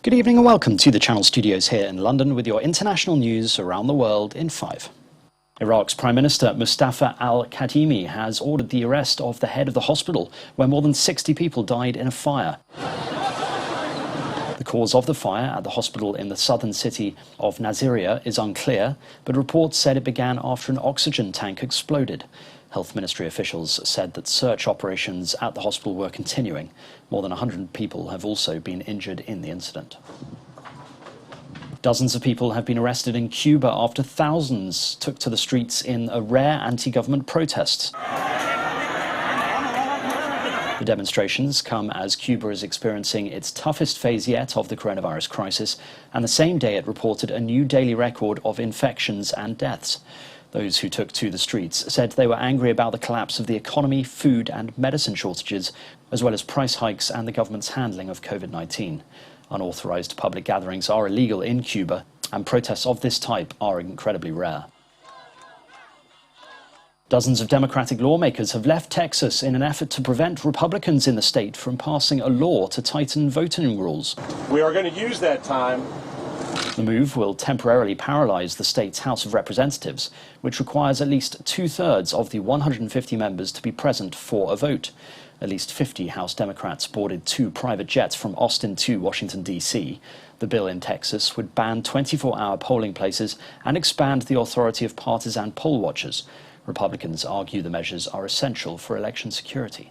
Good evening and welcome to the Channel Studios here in London with your international news around the world in 5. Iraq's Prime Minister Mustafa al-Kadhimi has ordered the arrest of the head of the hospital where more than 60 people died in a fire. The cause of the fire at the hospital in the southern city of Nasiriyah is unclear, but reports said it began after an oxygen tank exploded. Health Ministry officials said that search operations at the hospital were continuing. More than 100 people have also been injured in the incident. Dozens of people have been arrested in Cuba after thousands took to the streets in a rare anti-government protest. The demonstrations come as Cuba is experiencing its toughest phase yet of the coronavirus crisis, and the same day it reported a new daily record of infections and deaths. Those who took to the streets said they were angry about the collapse of the economy, food and medicine shortages, as well as price hikes and the government's handling of COVID-19. Unauthorized public gatherings are illegal in Cuba, and protests of this type are incredibly rare. Dozens of Democratic lawmakers have left Texas in an effort to prevent Republicans in the state from passing a law to tighten voting rules. We are going to use that time. The move will temporarily paralyze the state's House of Representatives, which requires at least 2/3 of the 150 members to be present for a vote. At least 50 House Democrats boarded 2 private jets from Austin to Washington, D.C. The bill in Texas would ban 24-hour polling places and expand the authority of partisan poll watchers. Republicans argue the measures are essential for election security.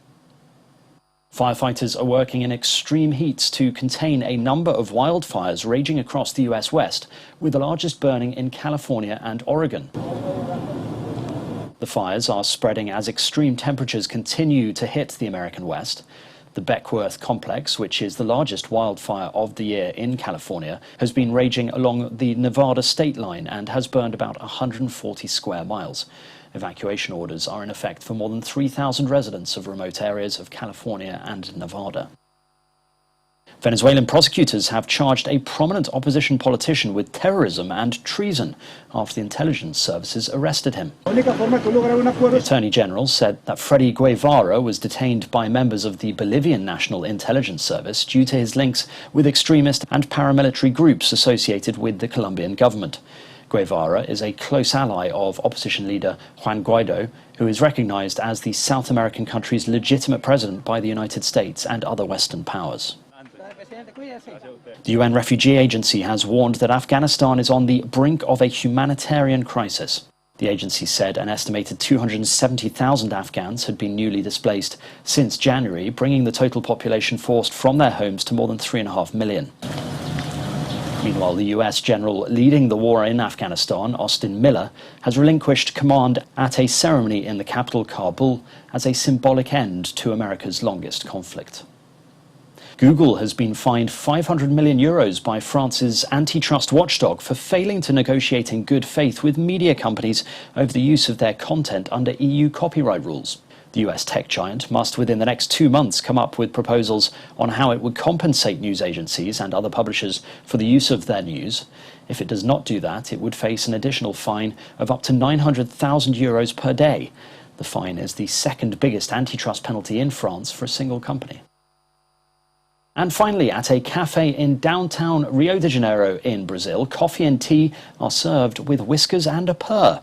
Firefighters are working in extreme heats to contain a number of wildfires raging across the US West, with the largest burning in California and Oregon. The fires are spreading as extreme temperatures continue to hit the American West. The Beckworth complex, which is the largest wildfire of the year in California, has been raging along the Nevada state line and has burned about 140 square miles. Evacuation orders are in effect for more than 3,000 residents of remote areas of California and Nevada. Venezuelan prosecutors have charged a prominent opposition politician with terrorism and treason after the intelligence services arrested him. The Attorney General said that Freddy Guevara was detained by members of the Bolivian National Intelligence Service due to his links with extremist and paramilitary groups associated with the Colombian government. Guevara is a close ally of opposition leader Juan Guaido, who is recognized as the South American country's legitimate president by the United States and other Western powers. The UN Refugee Agency has warned that Afghanistan is on the brink of a humanitarian crisis. The agency said an estimated 270,000 Afghans had been newly displaced since January, bringing the total population forced from their homes to more than 3.5 million. Meanwhile, the US general leading the war in Afghanistan, Austin Miller, has relinquished command at a ceremony in the capital, Kabul, as a symbolic end to America's longest conflict. Google has been fined €500 million by France's antitrust watchdog for failing to negotiate in good faith with media companies over the use of their content under EU copyright rules. The US tech giant must within the next 2 months come up with proposals on how it would compensate news agencies and other publishers for the use of their news. If it does not do that, it would face an additional fine of up to €900,000 per day. The fine is the second biggest antitrust penalty in France for a single company. And finally, at a cafe in downtown Rio de Janeiro in Brazil, coffee and tea are served with whiskers and a purr.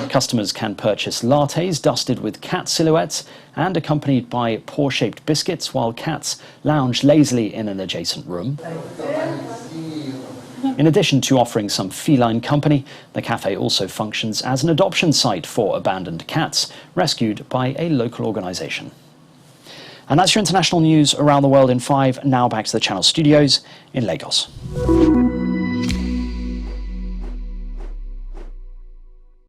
Customers can purchase lattes dusted with cat silhouettes and accompanied by paw-shaped biscuits, while cats lounge lazily in an adjacent room. In addition to offering some feline company, the cafe also functions as an adoption site for abandoned cats rescued by a local organisation. And that's your international news around the world in 5. Now back to the Channel Studios in Lagos.